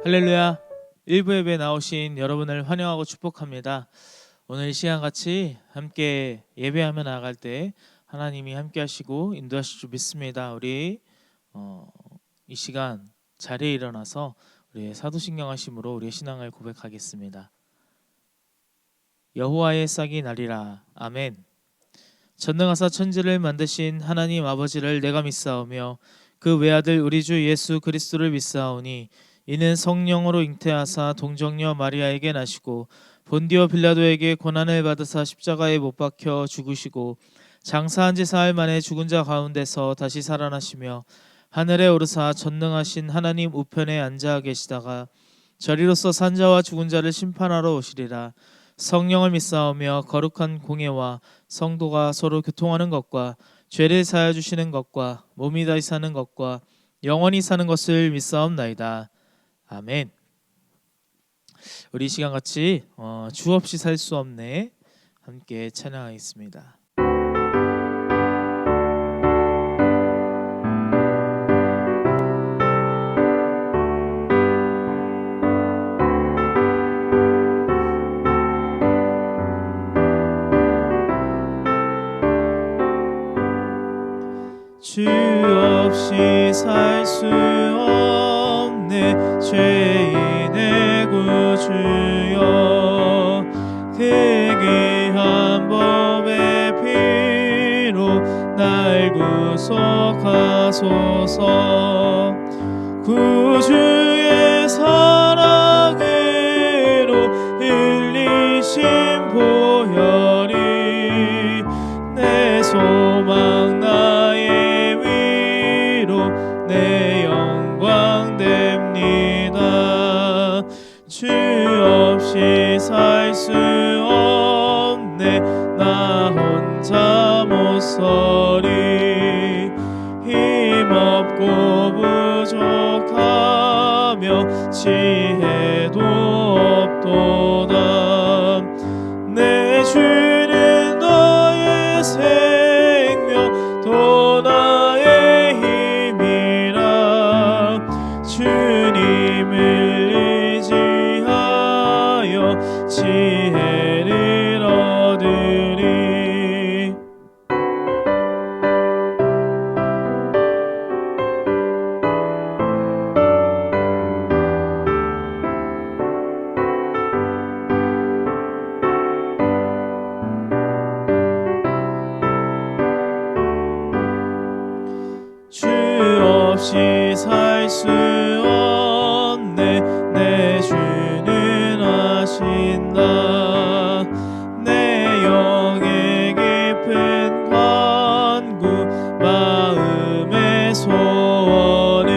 할렐루야. 일부 예배에 나오신 여러분을 환영하고 축복합니다. 오늘 이 시간 같이 함께 예배하며 나아갈 때 하나님이 함께 하시고 인도하실 줄 믿습니다. 우리 이 시간 자리에 일어나서 우리의 사도신경 하심으로 우리의 신앙을 고백하겠습니다. 여호와의 싹이 나리라. 아멘. 전능하사 천지를 만드신 하나님 아버지를 내가 믿사오며 그 외아들 우리 주 예수 그리스도를 믿사오니 이는 성령으로 잉태하사 동정녀 마리아에게 나시고 본디오 빌라도에게 고난을 받으사 십자가에 못 박혀 죽으시고 장사한 지 사흘 만에 죽은 자 가운데서 다시 살아나시며 하늘에 오르사 전능하신 하나님 우편에 앉아 계시다가 저리로서 산자와 죽은 자를 심판하러 오시리라. 성령을 믿사오며 거룩한 공예와 성도가 서로 교통하는 것과 죄를 사하여 주시는 것과 몸이 다시 사는 것과 영원히 사는 것을 믿사옵나이다. 아멘. 우리 이 시간 같이 주 없이 살 수 없네 함께 찬양하겠습니다. 주 없이 살 수 없네 죄인의 구주여 그귀한 법의 피로 날 구속하소서 구주의 사랑으로 흘리신 보혈이 내 소망 나의 위로 내 영광 됩니다. 주 없이 살 수 없네 나 혼자 못 서리 힘없고 부족하며 지혜도 없도다. 내 주는 너의 생명 또 나의 힘이라 주님을 의지하여 지혜를 얻으리. 주 없이 살 수 없네 내 주는 하신다. 내 영의 깊은 간구 마음의 소원을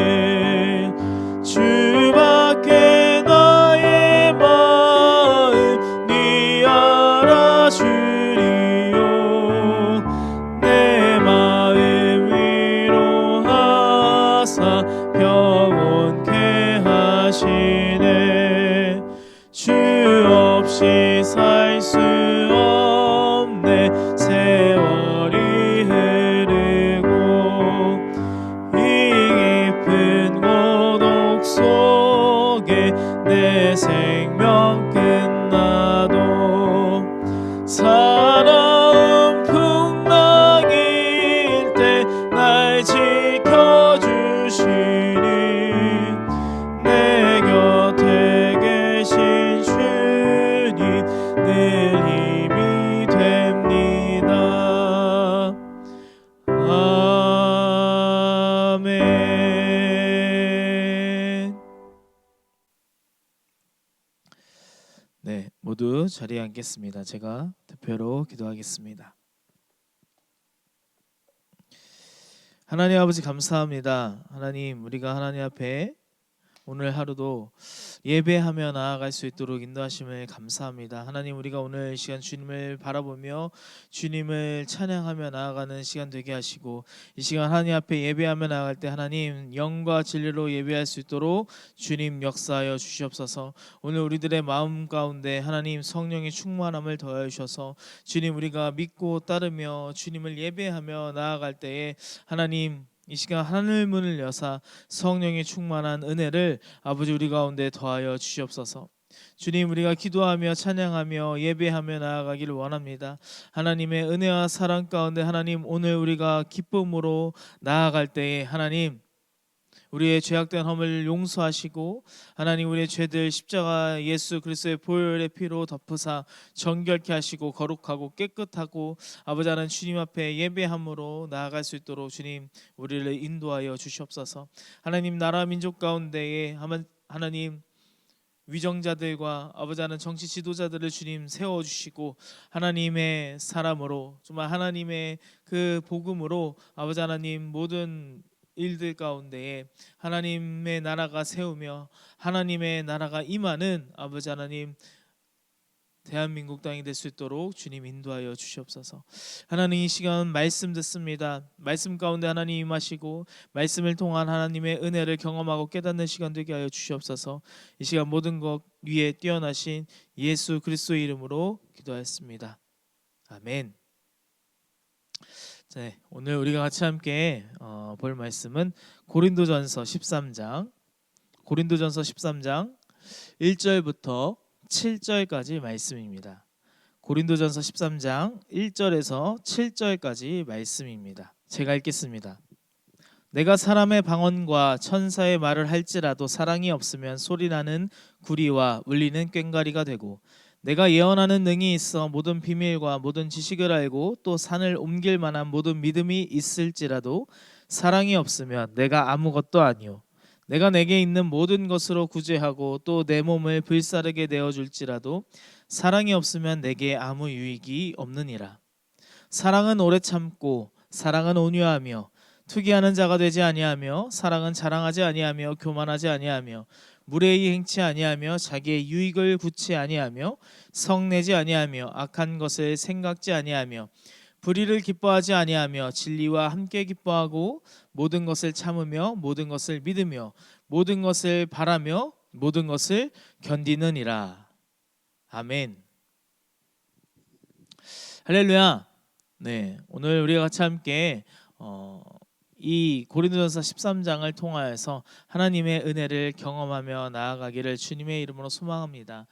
주밖에 나의 마음 네 알아주리요. 내 마음 위로하사 평온케 하시네. 주 없이 살 수 없네 세월이 흐르고 이 깊은 고독 속에 내 생명 끝나도 사나운 풍랑일 때 날 지켜주시니 내 곁에 계신 주님 늘 힘이 됩니다. 아멘. 네, 모두 자리에 앉겠습니다. 제가 대표로 기도하겠습니다. 하나님 아버지 감사합니다. 하나님 우리가 하나님 앞에 오늘 하루도 예배하며 나아갈 수 있도록 인도하심을 감사합니다. 하나님 우리가 오늘 시간 주님을 바라보며 주님을 찬양하며 나아가는 시간 되게 하시고 이 시간 하나님 앞에 예배하며 나아갈 때 하나님 영과 진리로 예배할 수 있도록 주님 역사하여 주시옵소서. 오늘 우리들의 마음 가운데 하나님 성령의 충만함을 더하여 주셔서 주님 우리가 믿고 따르며 주님을 예배하며 나아갈 때에 하나님 이 시간 하늘 문을 여사 성령의 충만한 은혜를 아버지 우리 가운데 더하여 주시옵소서. 주님, 우리가 기도하며 찬양하며 예배하며 나아가기를 원합니다. 하나님의 은혜와 사랑 가운데 하나님, 오늘 우리가 기쁨으로 나아갈 때에 하나님, 우리의 죄악된 허물을 용서하시고 하나님, 우리의 죄들 십자가 예수 그리스도의 보혈의 피로 덮으사 정결케 하시고 거룩하고 깨끗하고 아버지 하나님, 주님 앞에 예배함으로 나아갈 수 있도록 주님 우리를 인도하여 주시옵소서. 하나님, 나라 민족 가운데에 하나님 위정자들과 아버지 하나님 정치 지도자들을 주님 세워주시고 하나님의 사람으로, 정말 하나님의 그 복음으로 아버지 하나님 모든 일들 가운데에 하나님의 나라가 세우며 하나님의 나라가 임하는 아버지 하나님 대한민국 땅이 될 수 있도록 주님 인도하여 주시옵소서. 하나님, 이 시간 말씀 듣습니다. 말씀 가운데 하나님 임하시고 말씀을 통한 하나님의 은혜를 경험하고 깨닫는 시간 되게 하여 주시옵소서. 이 시간 모든 것 위에 뛰어나신 예수 그리스도의 이름으로 기도하였습니다. 아멘. 네, 오늘 우리가 같이 함께 볼 말씀은 고린도전서 13장 1절부터 7절까지 말씀입니다. 고린도전서 13장 1절에서 7절까지 말씀입니다. 제가 읽겠습니다. 내가 사람의 방언과 천사의 말을 할지라도 사랑이 없으면 소리나는 구리와 울리는 꽹과리가 되고, 내가 예언하는 능이 있어 모든 비밀과 모든 지식을 알고 또 산을 옮길 만한 모든 믿음이 있을지라도 사랑이 없으면 내가 아무것도 아니요, 내가 내게 있는 모든 것으로 구제하고 또 내 몸을 불사르게 내어줄지라도 사랑이 없으면 내게 아무 유익이 없느니라. 사랑은 오래 참고 사랑은 온유하며 투기하는 자가 되지 아니하며 사랑은 자랑하지 아니하며 교만하지 아니하며 무례히 행치 아니하며 자기의 유익을 구치 아니하며 성내지 아니하며 악한 것을 생각지 아니하며 불의를 기뻐하지 아니하며 진리와 함께 기뻐하고 모든 것을 참으며 모든 것을 믿으며 모든 것을 바라며 모든 것을 견디느니라. 아멘. 할렐루야. 네, 오늘 우리가 같이 함께 이 고린도전서 13장을 통하여서 하나님의 은혜를 경험하며 나아가기를 주님의 이름으로 소망합니다.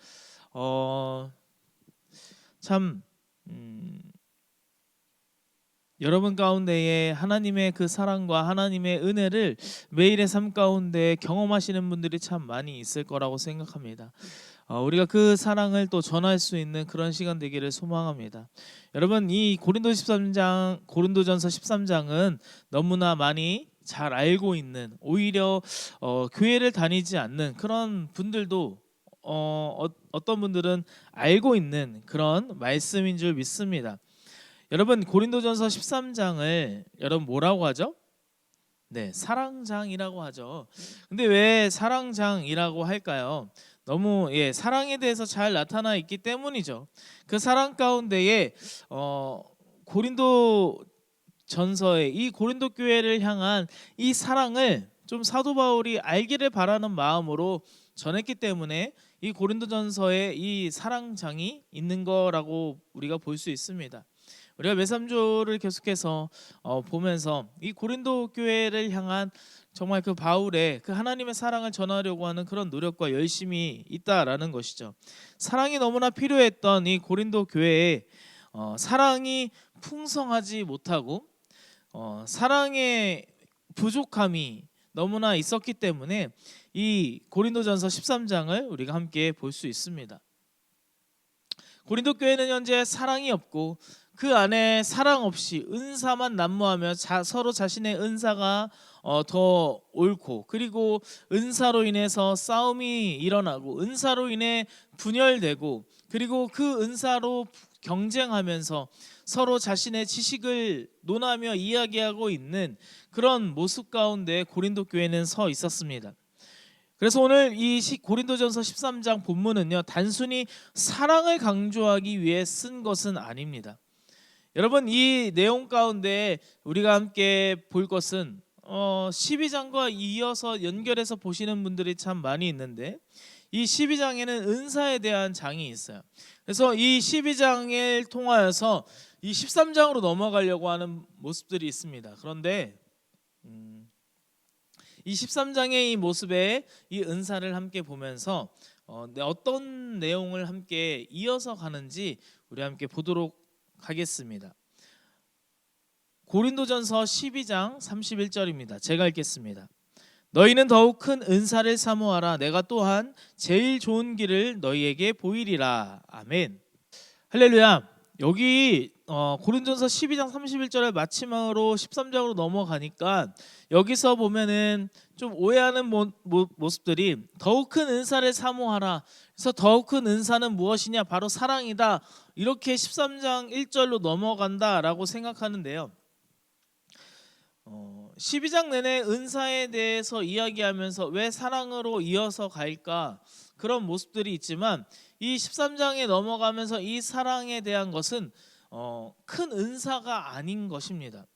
참 여러분 가운데에 하나님의 그 사랑과 하나님의 은혜를 매일의 삶 가운데 경험하시는 분들이 참 많이 있을 거라고 생각합니다. 우리가 그 사랑을 또 전할 수 있는 그런 시간 되기를 소망합니다. 여러분, 이 고린도전서 13장은 너무나 많이 잘 알고 있는, 오히려 교회를 다니지 않는 그런 분들도 어떤 분들은 알고 있는 그런 말씀인 줄 믿습니다. 여러분, 고린도전서 13장을 여러분 뭐라고 하죠? 네, 사랑장이라고 하죠. 근데 왜 사랑장이라고 할까요? 너무 사랑에 대해서 잘 나타나 있기 때문이죠. 그 사랑 가운데에 고린도 전서의 이 고린도 교회를 향한 이 사랑을 좀 사도 바울이 알기를 바라는 마음으로 전했기 때문에 이 고린도전서에 이 사랑장이 있는 거라고 우리가 볼 수 있습니다. 우리가 메삼조를 계속해서 보면서 이 고린도 교회를 향한 정말 그 바울의 그 하나님의 사랑을 전하려고 하는 그런 노력과 열심이 있다라는 것이죠. 사랑이 너무나 필요했던 이 고린도 교회에 사랑이 풍성하지 못하고 사랑의 부족함이 너무나 있었기 때문에 이 고린도전서 13장을 우리가 함께 볼 수 있습니다. 고린도 교회는 현재 사랑이 없고 그 안에 사랑 없이 은사만 난무하며 서로 자신의 은사가 더 옳고, 그리고 은사로 인해서 싸움이 일어나고 은사로 인해 분열되고, 그리고 그 은사로 경쟁하면서 서로 자신의 지식을 논하며 이야기하고 있는 그런 모습 가운데 고린도 교회는 서 있었습니다. 그래서 오늘 이 고린도전서 13장 본문은요, 단순히 사랑을 강조하기 위해 쓴 것은 아닙니다. 여러분, 이 내용 가운데 우리가 함께 볼 것은 12장과 이어서 연결해서 보시는 분들이 참 많이 있는데, 이 12장에는 은사에 대한 장이 있어요. 그래서 이 12장을 통하여서 이 13장으로 넘어가려고 하는 모습들이 있습니다. 그런데 이 13장의 이 모습에 이 은사를 함께 보면서 어떤 내용을 함께 이어서 가는지 우리 함께 보도록 하겠습니다. 고린도전서 12장 31절입니다. 제가 읽겠습니다. 너희는 더욱 큰 은사를 사모하라. 내가 또한 제일 좋은 길을 너희에게 보이리라. 아멘. 할렐루야. 여기 고린도전서 12장 31절을 마지막으로 13장으로 넘어가니까 여기서 보면은 좀 오해하는 모습들이 더욱 큰 은사를 사모하라. 그래서 더욱 큰 은사는 무엇이냐? 바로 사랑이다. 이렇게 13장 1절로 넘어간다라고 생각하는데요. 12장 내내 은사에 대해서 이야기하면서 왜 사랑으로 이어서 갈까? 그런 모습들이 있지만 이 13장에 넘어가면서 이 사랑에 대한 것은 큰 은사가 아닌 것입니다.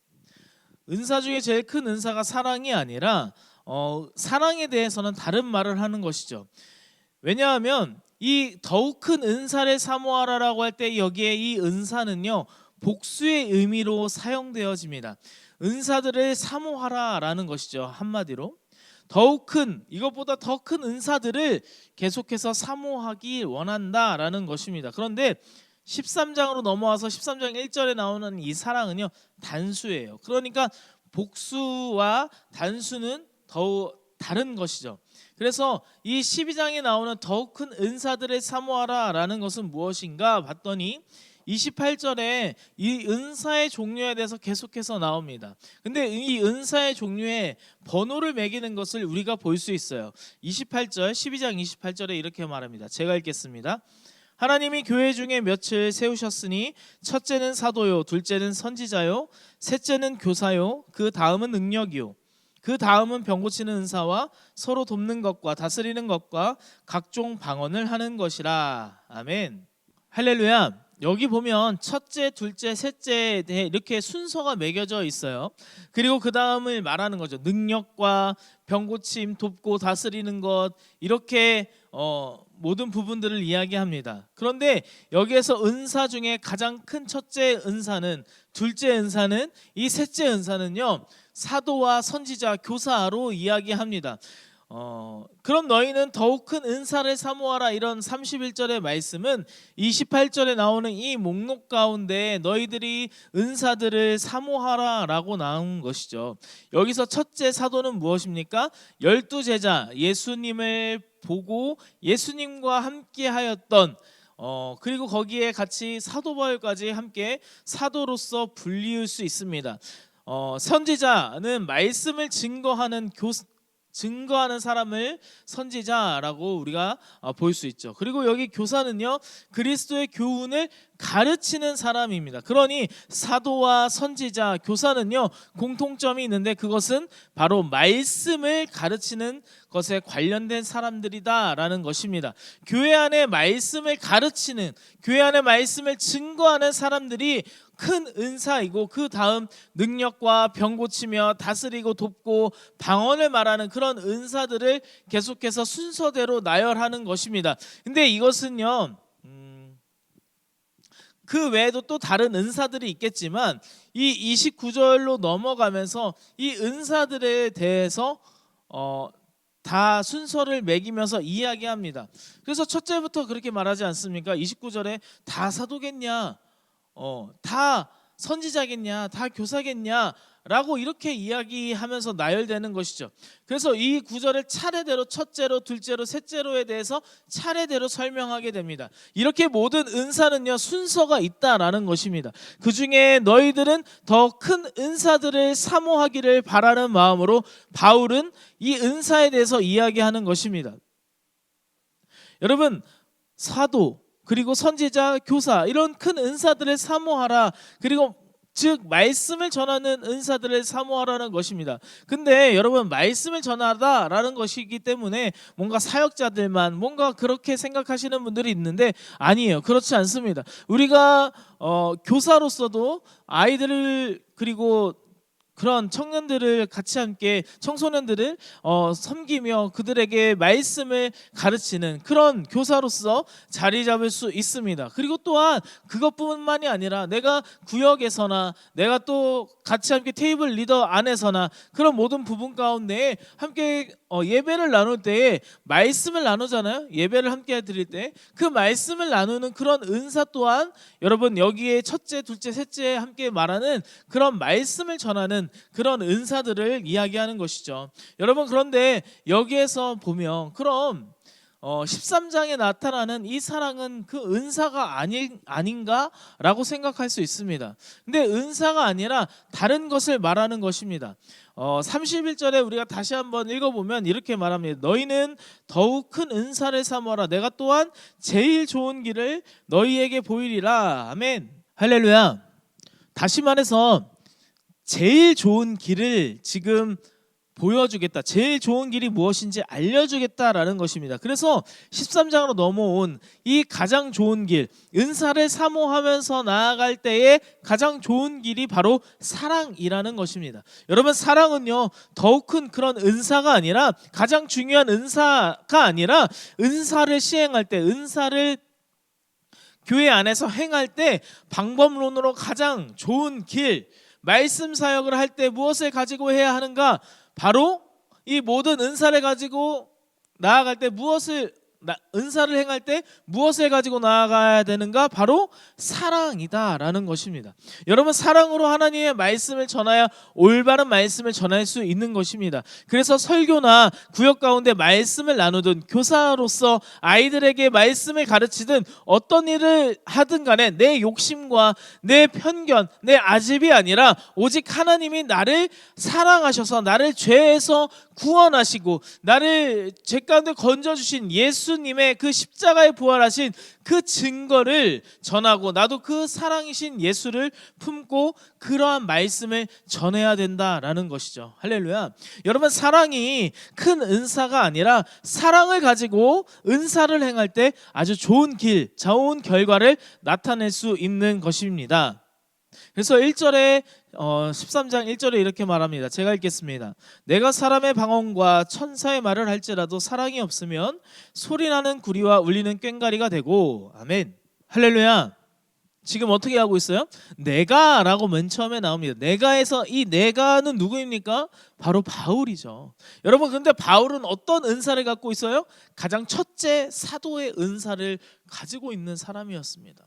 은사 중에 제일 큰 은사가 사랑이 아니라 사랑에 대해서는 다른 말을 하는 것이죠. 왜냐하면 이 더욱 큰 은사를 사모하라라고 할 때 여기에 이 은사는요 복수의 의미로 사용되어집니다. 은사들을 사모하라라는 것이죠. 한마디로 더욱 큰, 이것보다 더 큰 은사들을 계속해서 사모하기 원한다라는 것입니다. 그런데 13장으로 넘어와서 13장 1절에 나오는 이 사랑은요 단수예요. 그러니까 복수와 단수는 더욱 다른 것이죠. 그래서 이 12장에 나오는 더욱 큰 은사들을 사모하라라는 것은 무엇인가 봤더니 28절에 이 은사의 종류에 대해서 계속해서 나옵니다. 근데 이 은사의 종류에 번호를 매기는 것을 우리가 볼 수 있어요. 28절, 12장 28절에 이렇게 말합니다. 제가 읽겠습니다. 하나님이 교회 중에 몇을 세우셨으니 첫째는 사도요, 둘째는 선지자요, 셋째는 교사요, 그 다음은 능력이요, 그 다음은 병 고치는 은사와 서로 돕는 것과 다스리는 것과 각종 방언을 하는 것이라. 아멘. 할렐루야. 여기 보면 첫째, 둘째, 셋째에 대해 이렇게 순서가 매겨져 있어요. 그리고 그 다음을 말하는 거죠. 능력과 병고침, 돕고 다스리는 것, 이렇게 모든 부분들을 이야기합니다. 그런데 여기에서 은사 중에 가장 큰 첫째 은사는, 둘째 은사는, 이 셋째 은사는요 사도와 선지자, 교사로 이야기합니다. 그럼 너희는 더욱 큰 은사를 사모하라, 이런 31절의 말씀은 28절에 나오는 이 목록 가운데 너희들이 은사들을 사모하라 라고 나온 것이죠. 여기서 첫째 사도는 무엇입니까? 12제자, 예수님을 보고 예수님과 함께 하였던 그리고 거기에 같이 사도 바울까지 함께 사도로서 불리울 수 있습니다. 선지자는 말씀을 증거하는 사람을 선지자라고 우리가 볼 수 있죠. 그리고 여기 교사는요 그리스도의 교훈을 가르치는 사람입니다. 그러니 사도와 선지자, 교사는요 공통점이 있는데 그것은 바로 말씀을 가르치는 것에 관련된 사람들이다라는 것입니다. 교회 안에 말씀을 가르치는, 교회 안에 말씀을 증거하는 사람들이 큰 은사이고 그 다음 능력과 병 고치며 다스리고 돕고 방언을 말하는 그런 은사들을 계속해서 순서대로 나열하는 것입니다. 근데 이것은요 그 외에도 또 다른 은사들이 있겠지만 이 29절로 넘어가면서 이 은사들에 대해서 다 순서를 매기면서 이야기합니다. 그래서 첫째부터 그렇게 말하지 않습니까? 29절에 다 사도겠냐, 다 선지자겠냐, 다 교사겠냐 라고 이렇게 이야기하면서 나열되는 것이죠. 그래서 이 구절을 차례대로 첫째로, 둘째로, 셋째로에 대해서 차례대로 설명하게 됩니다. 이렇게 모든 은사는요 순서가 있다라는 것입니다. 그 중에 너희들은 더 큰 은사들을 사모하기를 바라는 마음으로 바울은 이 은사에 대해서 이야기하는 것입니다. 여러분, 사도 그리고 선지자, 교사, 이런 큰 은사들을 사모하라, 그리고 즉 말씀을 전하는 은사들을 사모하라는 것입니다. 근데 여러분, 말씀을 전하다라는 것이기 때문에 뭔가 사역자들만 뭔가 그렇게 생각하시는 분들이 있는데 아니에요. 그렇지 않습니다. 우리가 교사로서도 아이들을 그리고 그런 청년들을 같이 함께, 청소년들을 섬기며 그들에게 말씀을 가르치는 그런 교사로서 자리 잡을 수 있습니다. 그리고 또한 그것뿐만이 아니라 내가 구역에서나 내가 또 같이 함께 테이블 리더 안에서나 그런 모든 부분 가운데 함께 예배를 나눌 때에 말씀을 나누잖아요. 예배를 함께 드릴 때 그 말씀을 나누는 그런 은사 또한 여러분 여기에 첫째, 둘째, 셋째 함께 말하는 그런 말씀을 전하는 그런 은사들을 이야기하는 것이죠. 여러분 그런데 여기에서 보면 그럼 13장에 나타나는 이 사랑은 그 은사가 아닌가라고 생각할 수 있습니다. 근데 은사가 아니라 다른 것을 말하는 것입니다. 31절에 우리가 다시 한번 읽어보면 이렇게 말합니다. 너희는 더욱 큰 은사를 삼아라. 내가 또한 제일 좋은 길을 너희에게 보이리라. 아멘. 할렐루야. 다시 말해서 제일 좋은 길을 지금 보여주겠다. 제일 좋은 길이 무엇인지 알려주겠다라는 것입니다. 그래서 13장으로 넘어온 이 가장 좋은 길, 은사를 사모하면서 나아갈 때의 가장 좋은 길이 바로 사랑이라는 것입니다. 여러분 사랑은요 더욱 큰 그런 은사가 아니라 가장 중요한 은사가 아니라 은사를 시행할 때 은사를 교회 안에서 행할 때 방법론으로 가장 좋은 길, 말씀 사역을 할 때 무엇을 가지고 해야 하는가? 바로 이 모든 은사를 가지고 나아갈 때 은사를 행할 때 무엇을 가지고 나아가야 되는가? 바로 사랑이다라는 것입니다. 여러분 사랑으로 하나님의 말씀을 전하여 올바른 말씀을 전할 수 있는 것입니다. 그래서 설교나 구역 가운데 말씀을 나누든 교사로서 아이들에게 말씀을 가르치든 어떤 일을 하든 간에 내 욕심과 내 편견, 내 아집이 아니라 오직 하나님이 나를 사랑하셔서 나를 죄에서 구원하시고 나를 죄 가운데 건져주신 예수님의 그 십자가에 부활하신 그 증거를 전하고 나도 그 사랑이신 예수를 품고 그러한 말씀을 전해야 된다라는 것이죠. 할렐루야. 여러분 사랑이 큰 은사가 아니라 사랑을 가지고 은사를 행할 때 아주 좋은 길, 좋은 결과를 나타낼 수 있는 것입니다. 그래서 1절에 13장 1절에 이렇게 말합니다. 제가 읽겠습니다. 내가 사람의 방언과 천사의 말을 할지라도 사랑이 없으면 소리나는 구리와 울리는 꽹과리가 되고. 아멘. 할렐루야. 지금 어떻게 하고 있어요? 내가라고 맨 처음에 나옵니다. 내가에서 이 내가는 누구입니까? 바로 바울이죠. 여러분 근데 바울은 어떤 은사를 갖고 있어요? 가장 첫째 사도의 은사를 가지고 있는 사람이었습니다.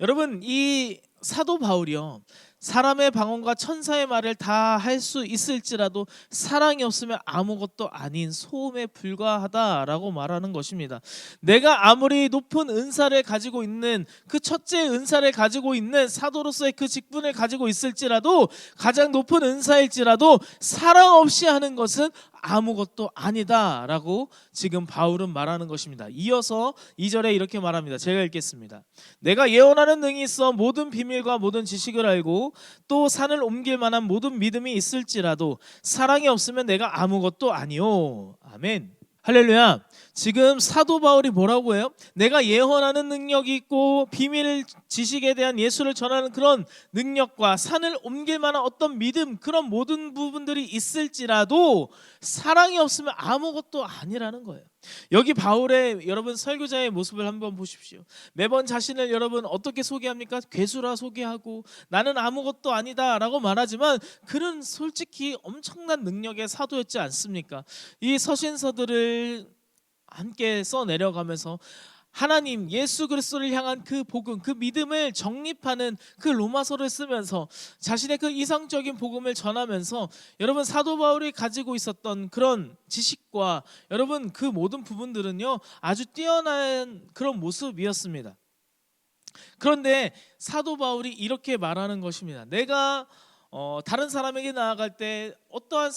여러분 이 사도 바울이요 사람의 방언과 천사의 말을 다 할 수 있을지라도 사랑이 없으면 아무것도 아닌 소음에 불과하다라고 말하는 것입니다. 내가 아무리 높은 은사를 가지고 있는 그 첫째 은사를 가지고 있는 사도로서의 그 직분을 가지고 있을지라도 가장 높은 은사일지라도 사랑 없이 하는 것은 아무것도 아니다라고 지금 바울은 말하는 것입니다. 이어서 2절에 이렇게 말합니다. 제가 읽겠습니다. 내가 예언하는 능이 있어 모든 비밀과 모든 지식을 알고 또 산을 옮길 만한 모든 믿음이 있을지라도 사랑이 없으면 내가 아무것도 아니요. 아멘. 할렐루야. 지금 사도 바울이 뭐라고 해요? 내가 예언하는 능력이 있고 비밀 지식에 대한 예수를 전하는 그런 능력과 산을 옮길 만한 어떤 믿음, 그런 모든 부분들이 있을지라도 사랑이 없으면 아무것도 아니라는 거예요. 여기 바울의 여러분 설교자의 모습을 한번 보십시오. 매번 자신을 여러분 어떻게 소개합니까? 괴수라 소개하고 나는 아무것도 아니다 라고 말하지만 그는 솔직히 엄청난 능력의 사도였지 않습니까? 이 서신서들을 함께 써내려가면서 하나님 예수 그리스도를 향한 그 복음, 그 믿음을 정립하는 그 로마서를 쓰면서 자신의 그 이상적인 복음을 전하면서 여러분 사도 바울이 가지고 있었던 그런 지식과 여러분 그 모든 부분들은요 아주 뛰어난 그런 모습이었습니다. 그런데 사도 바울이 이렇게 말하는 것입니다. 내가 다른 사람에게 나아갈 때 어떠한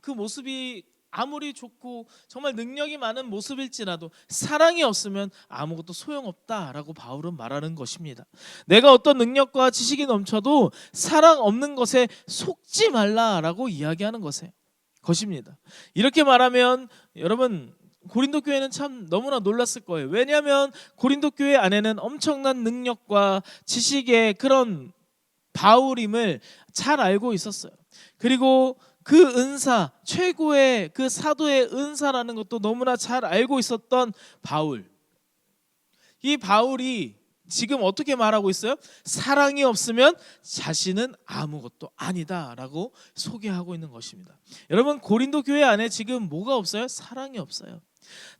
그 모습이 아무리 좋고 정말 능력이 많은 모습일지라도 사랑이 없으면 아무것도 소용없다라고 바울은 말하는 것입니다. 내가 어떤 능력과 지식이 넘쳐도 사랑 없는 것에 속지 말라라고 이야기하는 것입니다. 이렇게 말하면 여러분 고린도 교회는 참 너무나 놀랐을 거예요. 왜냐하면 고린도 교회 안에는 엄청난 능력과 지식의 그런 바울임을 잘 알고 있었어요. 그리고 그 은사, 최고의 그 사도의 은사라는 것도 너무나 잘 알고 있었던 바울. 이 바울이 지금 어떻게 말하고 있어요? 사랑이 없으면 자신은 아무것도 아니다라고 소개하고 있는 것입니다. 여러분, 고린도 교회 안에 지금 뭐가 없어요? 사랑이 없어요.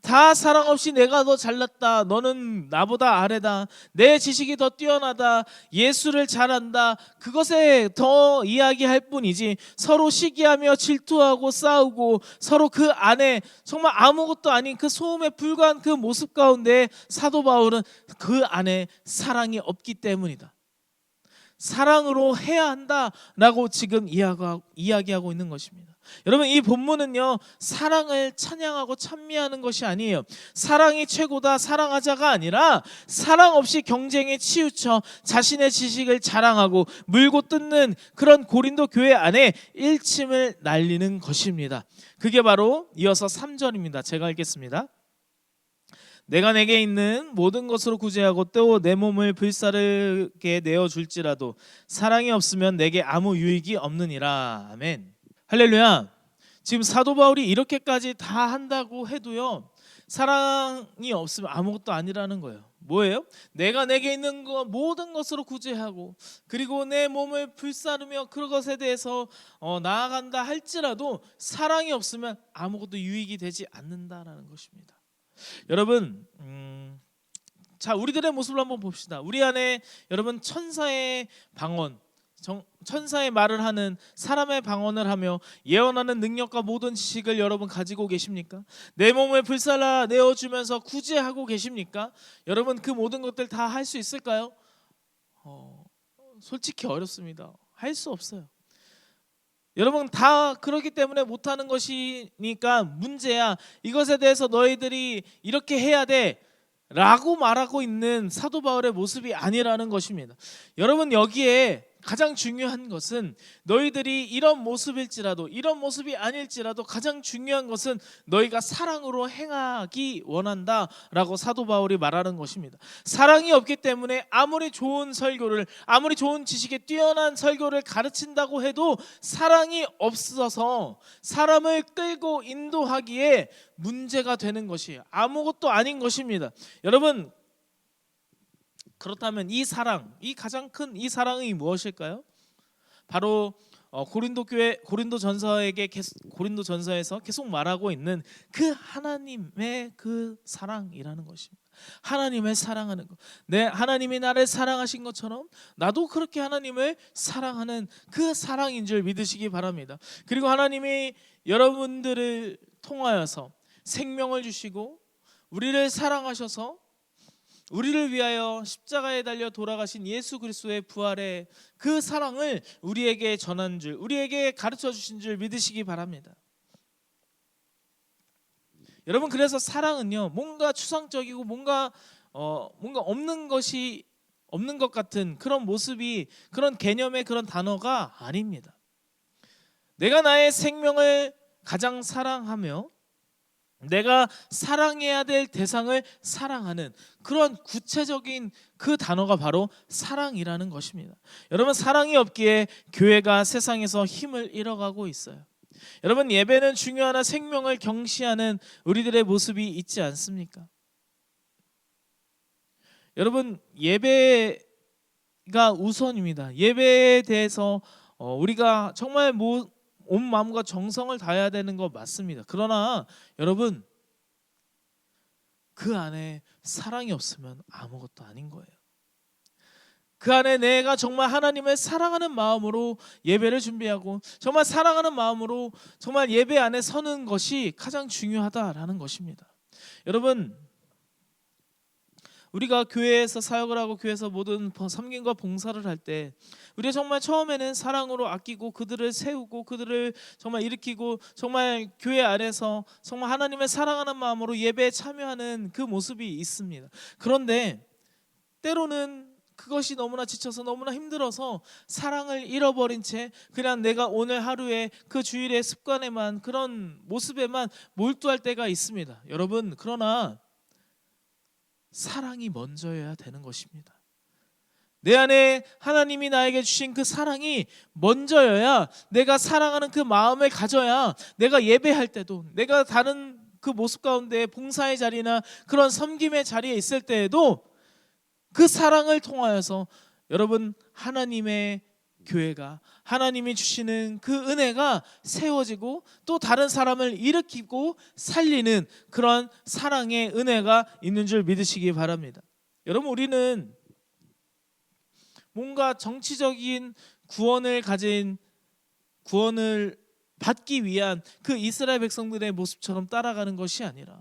다 사랑 없이 내가 더 잘났다, 너는 나보다 아래다, 내 지식이 더 뛰어나다, 예수를 잘한다, 그것에 더 이야기할 뿐이지 서로 시기하며 질투하고 싸우고 서로 그 안에 정말 아무것도 아닌 그 소음에 불과한 그 모습 가운데 사도 바울은 그 안에 사랑이 없기 때문이다, 사랑으로 해야 한다라고 지금 이야기하고 있는 것입니다. 여러분, 이 본문은요, 사랑을 찬양하고 찬미하는 것이 아니에요. 사랑이 최고다, 사랑하자가 아니라 사랑 없이 경쟁에 치우쳐 자신의 지식을 자랑하고 물고 뜯는 그런 고린도 교회 안에 일침을 날리는 것입니다. 그게 바로 이어서 3절입니다. 제가 읽겠습니다. 내가 내게 있는 모든 것으로 구제하고 또 내 몸을 불사르게 내어줄지라도 사랑이 없으면 내게 아무 유익이 없느니라. 아멘. 할렐루야. 지금 사도 바울이 이렇게까지 다 한다고 해도요, 사랑이 없으면 아무것도 아니라는 거예요. 뭐예요? 내가 내게 있는 것 모든 것으로 구제하고 그리고 내 몸을 불사르며 그것에 대해서 나아간다 할지라도 사랑이 없으면 아무것도 유익이 되지 않는다라는 것입니다. 여러분, 자, 우리들의 모습을 한번 봅시다. 우리 안에 여러분 천사의 방언, 천사의 말을 하는 사람의 방언을 하며 예언하는 능력과 모든 지식을 여러분 가지고 계십니까? 내 몸을 불살라 내어주면서 구제하고 계십니까? 여러분, 그 모든 것들 다 할 수 있을까요? 솔직히 어렵습니다. 할 수 없어요. 여러분, 다 그렇기 때문에 못하는 것이니까 문제야, 이것에 대해서 너희들이 이렇게 해야 돼 라고 말하고 있는 사도 바울의 모습이 아니라는 것입니다. 여러분, 여기에 가장 중요한 것은 너희들이 이런 모습일지라도 이런 모습이 아닐지라도 가장 중요한 것은 너희가 사랑으로 행하기 원한다라고 사도 바울이 말하는 것입니다. 사랑이 없기 때문에 아무리 좋은 설교를, 아무리 좋은 지식에 뛰어난 설교를 가르친다고 해도 사랑이 없어서 사람을 끌고 인도하기에 문제가 되는 것이 아무것도 아닌 것입니다. 여러분, 그렇다면 이 사랑, 이 가장 큰 이 사랑이 무엇일까요? 바로 고린도전서에서 계속 말하고 있는 그 하나님의 그 사랑이라는 것입니다. 하나님을 사랑하는 것. 하나님이 나를 사랑하신 것처럼 나도 그렇게 하나님을 사랑하는 그 사랑인 줄 믿으시기 바랍니다. 그리고 하나님이 여러분들을 통하여서 생명을 주시고 우리를 사랑하셔서 우리를 위하여 십자가에 달려 돌아가신 예수 그리스도의 부활의 그 사랑을 우리에게 전한 줄, 우리에게 가르쳐 주신 줄 믿으시기 바랍니다. 여러분, 그래서 사랑은요, 뭔가 추상적이고 뭔가 없는 것 같은 그런 모습이, 그런 개념의 그런 단어가 아닙니다. 내가 나의 생명을 가장 사랑하며 내가 사랑해야 될 대상을 사랑하는 그런 구체적인 그 단어가 바로 사랑이라는 것입니다. 여러분, 사랑이 없기에 교회가 세상에서 힘을 잃어가고 있어요. 여러분, 예배는 중요하나 생명을 경시하는 우리들의 모습이 있지 않습니까? 여러분, 예배가 우선입니다. 예배에 대해서 우리가 정말 온 마음과 정성을 다해야 되는 거 맞습니다. 그러나 여러분, 그 안에 사랑이 없으면 아무것도 아닌 거예요. 그 안에 내가 정말 하나님을 사랑하는 마음으로 예배를 준비하고 정말 사랑하는 마음으로 정말 예배 안에 서는 것이 가장 중요하다라는 것입니다. 여러분, 우리가 교회에서 사역을 하고 교회에서 모든 섬김과 봉사를 할 때 우리가 정말 처음에는 사랑으로 아끼고 그들을 세우고 그들을 정말 일으키고 정말 교회 안에서 정말 하나님을 사랑하는 마음으로 예배에 참여하는 그 모습이 있습니다. 그런데 때로는 그것이 너무나 지쳐서 너무나 힘들어서 사랑을 잃어버린 채 그냥 내가 오늘 하루에 그 주일의 습관에만, 그런 모습에만 몰두할 때가 있습니다. 여러분, 그러나 사랑이 먼저여야 되는 것입니다. 내 안에 하나님이 나에게 주신 그 사랑이 먼저여야, 내가 사랑하는 그 마음을 가져야 내가 예배할 때도, 내가 다른 그 모습 가운데 봉사의 자리나 그런 섬김의 자리에 있을 때에도 그 사랑을 통하여서 여러분 하나님의 교회가, 하나님이 주시는 그 은혜가 세워지고 또 다른 사람을 일으키고 살리는 그런 사랑의 은혜가 있는 줄 믿으시기 바랍니다. 여러분, 우리는 뭔가 정치적인 구원을 받기 위한 그 이스라엘 백성들의 모습처럼 따라가는 것이 아니라,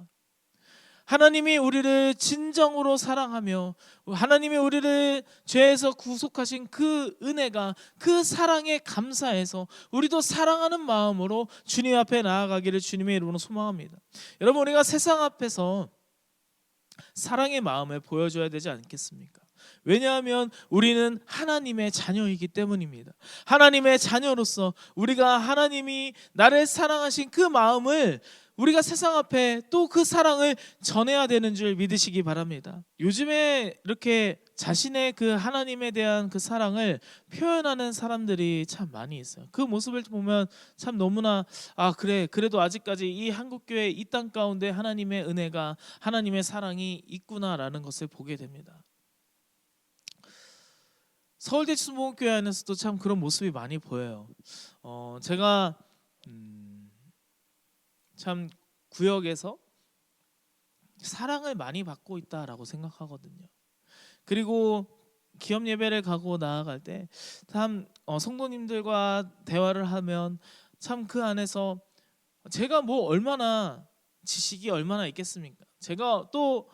하나님이 우리를 진정으로 사랑하며 하나님이 우리를 죄에서 구속하신 그 은혜가, 그 사랑에 감사해서 우리도 사랑하는 마음으로 주님 앞에 나아가기를 주님의 이름으로 소망합니다. 여러분, 우리가 세상 앞에서 사랑의 마음을 보여줘야 되지 않겠습니까? 왜냐하면 우리는 하나님의 자녀이기 때문입니다. 하나님의 자녀로서 우리가 하나님이 나를 사랑하신 그 마음을 우리가 세상 앞에 또 그 사랑을 전해야 되는 줄 믿으시기 바랍니다. 요즘에 이렇게 자신의 그 하나님에 대한 그 사랑을 표현하는 사람들이 참 많이 있어요. 그 모습을 보면 참 너무나 그래도 아직까지 이 한국교회 이 땅 가운데 하나님의 은혜가, 하나님의 사랑이 있구나라는 것을 보게 됩니다. 서울대 추수목교회 안에서도 참 그런 모습이 많이 보여요. 제가 참 구역에서 사랑을 많이 받고 있다라고 생각하거든요. 그리고 기업 예배를 가고 나아갈 때 참 성도님들과 대화를 하면 참 그 안에서 제가 뭐 얼마나 지식이 얼마나 있겠습니까? 제가 또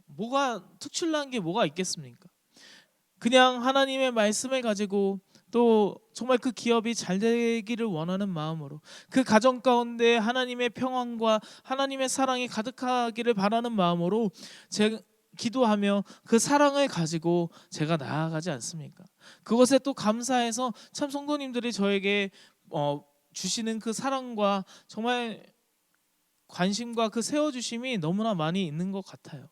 뭐가 특출난 게 뭐가 있겠습니까? 그냥 하나님의 말씀을 가지고 또 정말 그 기업이 잘 되기를 원하는 마음으로, 그 가정 가운데 하나님의 평안과 하나님의 사랑이 가득하기를 바라는 마음으로 제가 기도하며 그 사랑을 가지고 제가 나아가지 않습니까? 그것에 또 감사해서 참 성도님들이 저에게 주시는 그 사랑과 정말 관심과 그 세워주심이 너무나 많이 있는 것 같아요.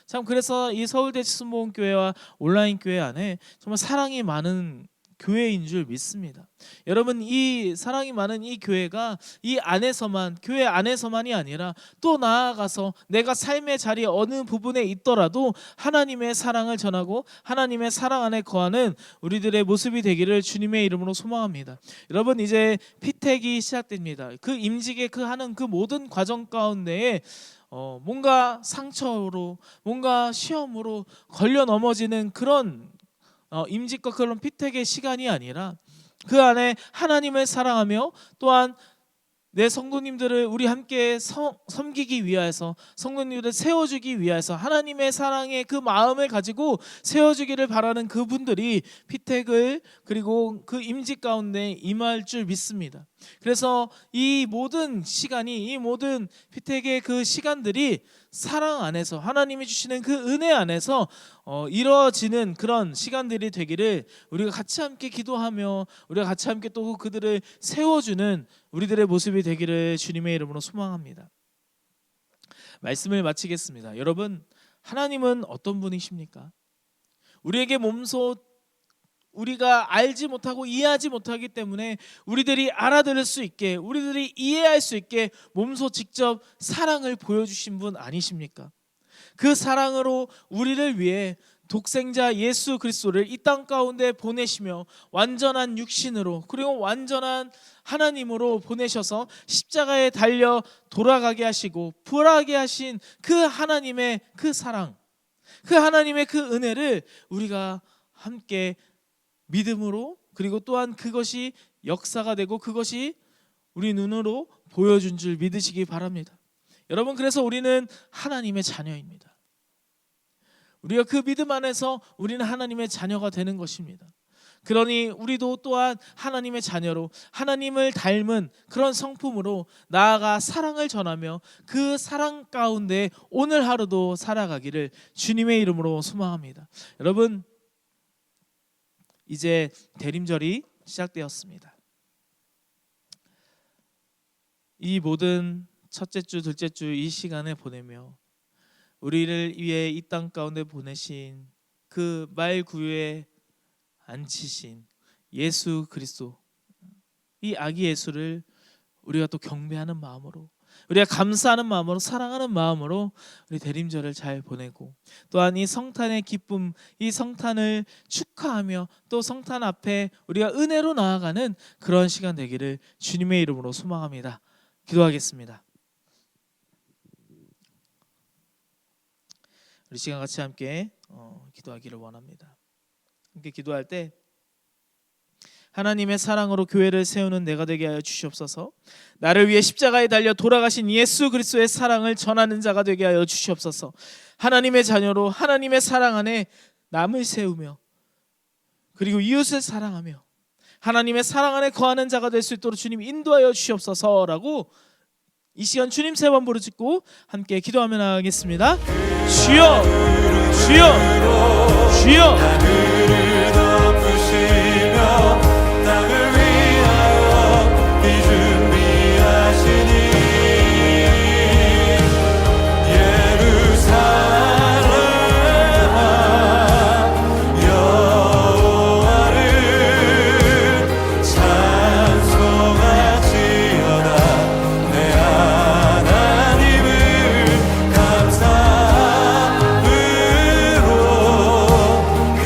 참 그래서 이 서울대 추수목교회와 온라인 교회 안에 정말 사랑이 많은 교회인 줄 믿습니다. 여러분, 이 사랑이 많은 이 교회가 이 안에서만, 교회 안에서만이 아니라 또 나아가서 내가 삶의 자리 어느 부분에 있더라도 하나님의 사랑을 전하고 하나님의 사랑 안에 거하는 우리들의 모습이 되기를 주님의 이름으로 소망합니다. 여러분, 이제 피택이 시작됩니다. 그 임직에 하는 그 모든 과정 가운데에 뭔가 상처로, 뭔가 시험으로 걸려 넘어지는 그런 임직과 그런 피택의 시간이 아니라, 그 안에 하나님을 사랑하며 또한 내 성도님들을 우리 함께 섬기기 위해서, 성도님들을 세워주기 위해서 하나님의 사랑의 그 마음을 가지고 세워주기를 바라는 그분들이 피택을, 그리고 그 임직 가운데 임할 줄 믿습니다. 그래서 이 모든 시간이, 이 모든 피택의 그 시간들이 사랑 안에서, 하나님이 주시는 그 은혜 안에서 이루어지는 그런 시간들이 되기를, 우리가 같이 함께 기도하며 우리가 같이 함께 또 그들을 세워주는 우리들의 모습이 되기를 주님의 이름으로 소망합니다. 말씀을 마치겠습니다. 여러분, 하나님은 어떤 분이십니까? 우리에게 몸소 우리가 알지 못하고 이해하지 못하기 때문에 우리들이 알아들을 수 있게, 우리들이 이해할 수 있게 몸소 직접 사랑을 보여주신 분 아니십니까? 그 사랑으로 우리를 위해 독생자 예수 그리스도를 이 땅 가운데 보내시며 완전한 육신으로, 그리고 완전한 하나님으로 보내셔서 십자가에 달려 돌아가게 하시고 부활하게 하신 그 하나님의 그 사랑, 그 하나님의 그 은혜를 우리가 함께 믿음으로, 그리고 또한 그것이 역사가 되고 그것이 우리 눈으로 보여준 줄 믿으시기 바랍니다. 여러분, 그래서 우리는 하나님의 자녀입니다. 우리가 그 믿음 안에서 우리는 하나님의 자녀가 되는 것입니다. 그러니 우리도 또한 하나님의 자녀로, 하나님을 닮은 그런 성품으로 나아가 사랑을 전하며 그 사랑 가운데 오늘 하루도 살아가기를 주님의 이름으로 소망합니다. 여러분, 이제 대림절이 시작되었습니다. 이 모든 첫째 주, 둘째 주 이 시간을 보내며 우리를 위해 이 땅 가운데 보내신 그 말구유에 앉히신 예수 그리스도, 이 아기 예수를 우리가 또 경배하는 마음으로, 우리가 감사하는 마음으로, 사랑하는 마음으로 우리 대림절을 잘 보내고, 또한 이 성탄의 기쁨, 이 성탄을 축하하며 또 성탄 앞에 우리가 은혜로 나아가는 그런 시간 되기를 주님의 이름으로 소망합니다. 기도하겠습니다. 우리 시간 같이 함께 기도하기를 원합니다. 함께 기도할 때 하나님의 사랑으로 교회를 세우는 내가 되게 하여 주시옵소서. 나를 위해 십자가에 달려 돌아가신 예수 그리스도의 사랑을 전하는 자가 되게 하여 주시옵소서. 하나님의 자녀로 하나님의 사랑 안에 남을 세우며 그리고 이웃을 사랑하며 하나님의 사랑 안에 거하는 자가 될 수 있도록 주님 인도하여 주시옵소서라고 이 시간 주님 세 번 부르짖고 함께 기도하며 나가겠습니다. 주여, 주여, 주여. 하늘을 덮으시며 땅을 위하여 비 준비하시니 예루살렘아 여호와를 찬송하지어다. 내 하나님을 감사함으로 그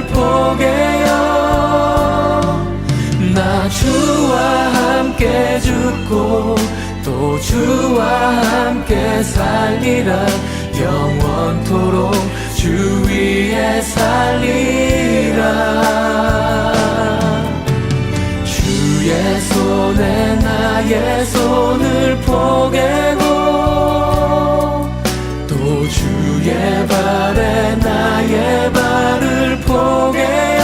상을 포개요 나 주와 함께 죽고 또 주와 함께 살리라 영원토록 주 위에 살리라 주의 손에 나의 손을 포개고 또 주의 발에 나의 발을 포개요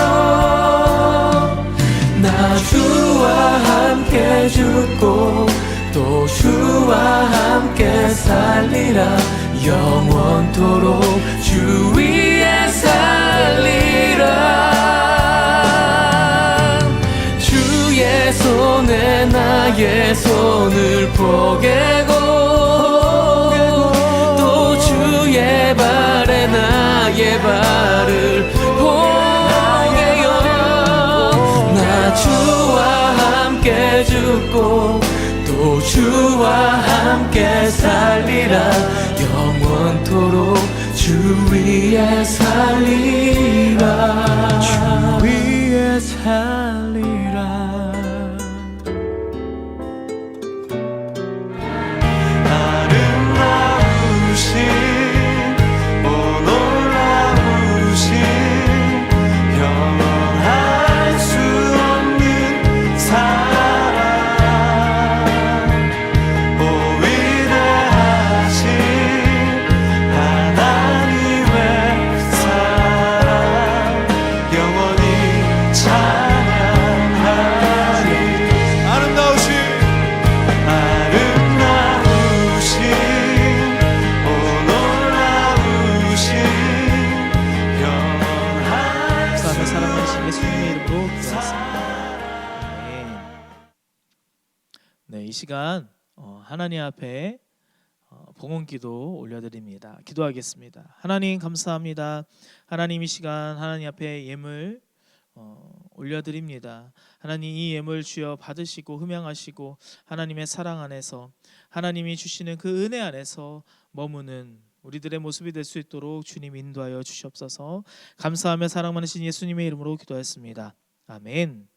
나 주와 함께 죽고 또 주와 함께 살리라 영원토록 주 위에 살리라 주의 손에 나의 손을 포개고 또 주의 발에 나의 발을 포개요 나 주와 함께 죽고 또 주와 함께 살리라 영원토록 주 위에 살리라 주 위에 살리라 아름다우신 오 놀라우신 영원할 수 없는 사랑 오 위대하신 하나님의 사랑 영원히 찬양하리 아름다우신 오 놀라우신 영원한 감사하며 사랑하신 예수님의 이름으로 기도하겠습니다. 네, 이 시간 하나님 앞에 봉헌기도 올려드립니다. 기도하겠습니다. 하나님 감사합니다. 하나님 이 시간 하나님 앞에 예물 올려드립니다. 하나님 이 예물 주여 받으시고 흠양하시고 하나님의 사랑 안에서 하나님이 주시는 그 은혜 안에서 머무는 우리들의 모습이 될 수 있도록 주님 인도하여 주시옵소서. 감사하며 사랑 많으신 예수님의 이름으로 기도했습니다. 아멘.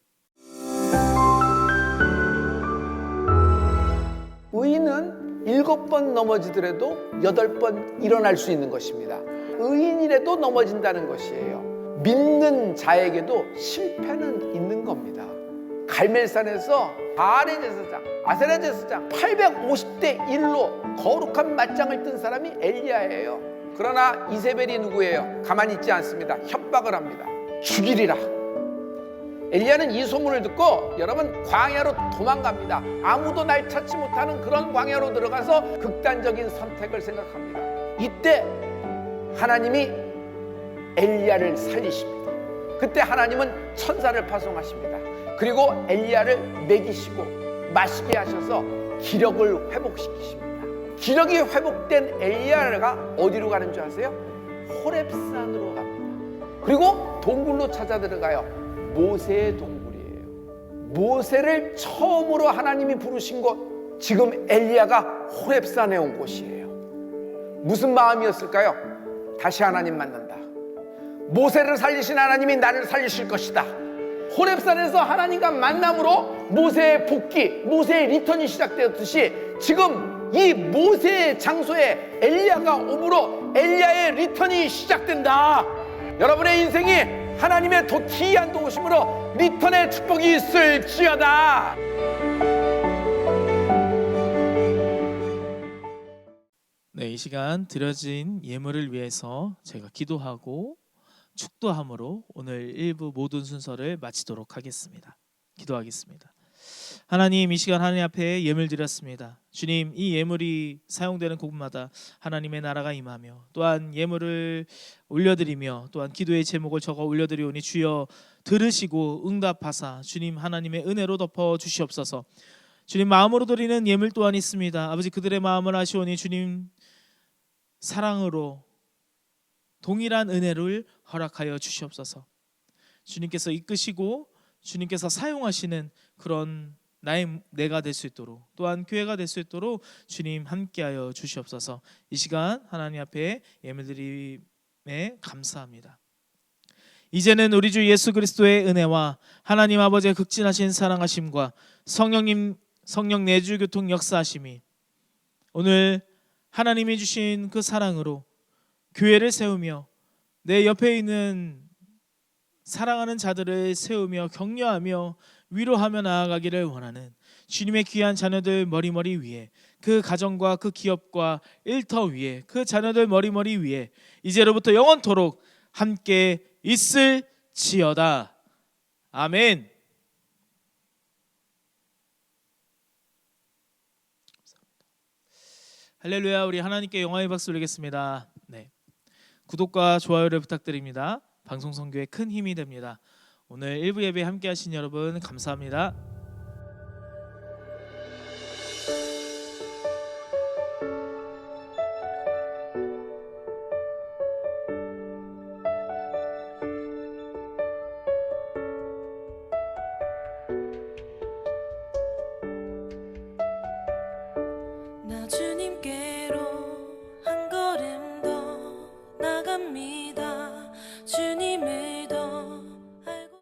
의인은 7번 넘어지더라도 8번 일어날 수 있는 것입니다. 의인이라도 넘어진다는 것이에요. 믿는 자에게도 실패는 있는 겁니다. 갈멜산에서 바알의 제사장, 아세라 제사장 850대 1로 거룩한 맞짱을 뜬 사람이 엘리야예요. 그러나 이세벨이 누구예요? 가만히 있지 않습니다. 협박을 합니다. 죽이리라. 엘리야는 이 소문을 듣고 여러분 광야로 도망갑니다. 아무도 날 찾지 못하는 그런 광야로 들어가서 극단적인 선택을 생각합니다. 이때 하나님이 엘리야를 살리십니다. 그때 하나님은 천사를 파송하십니다. 그리고 엘리야를 먹이시고 마시게 하셔서 기력을 회복시키십니다. 기력이 회복된 엘리야가 어디로 가는 줄 아세요? 호렙산으로 갑니다. 그리고 동굴로 찾아 들어가요. 모세의 동굴이에요. 모세를 처음으로 하나님이 부르신 곳, 지금 엘리야가 호렙산에 온 곳이에요. 무슨 마음이었을까요? 다시 하나님 만난다. 모세를 살리신 하나님이 나를 살리실 것이다. 호렙산에서 하나님과 만남으로 모세의 복귀, 모세의 리턴이 시작되었듯이 지금 이 모세의 장소에 엘리야가 오므로 엘리야의 리턴이 시작된다. 여러분의 인생이 하나님의 더 기이한 도우심으로 리턴의 축복이 있을지어다. 네, 이 시간 드려진 예물을 위해서 제가 기도하고 축도함으로 오늘 1부 모든 순서를 마치도록 하겠습니다. 기도하겠습니다. 하나님, 이 시간 하나님 앞에 예물 드렸습니다. 주님, 이 예물이 사용되는 곳마다 하나님의 나라가 임하며 또한 예물을 올려드리며 또한 기도의 제목을 적어 올려드리오니 주여 들으시고 응답하사 주님 하나님의 은혜로 덮어 주시옵소서. 주님, 마음으로 드리는 예물 또한 있습니다. 아버지, 그들의 마음을 아시오니 주님 사랑으로 동일한 은혜를 허락하여 주시옵소서. 주님께서 이끄시고 주님께서 사용하시는 그런 내가 될 수 있도록 또한 교회가 될 수 있도록 주님 함께하여 주시옵소서. 이 시간 하나님 앞에 예물드림에 감사합니다. 이제는 우리 주 예수 그리스도의 은혜와 하나님 아버지의 극진하신 사랑하심과 성령 내주 교통 역사하심이 오늘 하나님이 주신 그 사랑으로 교회를 세우며 내 옆에 있는 사랑하는 자들을 세우며 격려하며 위로하며 나아가기를 원하는 주님의 귀한 자녀들 머리머리 위에, 그 가정과 그 기업과 일터 위에, 그 자녀들 머리머리 위에 이제로부터 영원토록 함께 있을지어다. 아멘. 할렐루야. 우리 하나님께 영광의 박수 드리겠습니다. 네, 구독과 좋아요를 부탁드립니다. 방송 선교에 큰 힘이 됩니다. 오늘 1부 예배 함께 하신 여러분 감사합니다. 나 주님께로 한 걸음 더 나갑니다. 주님을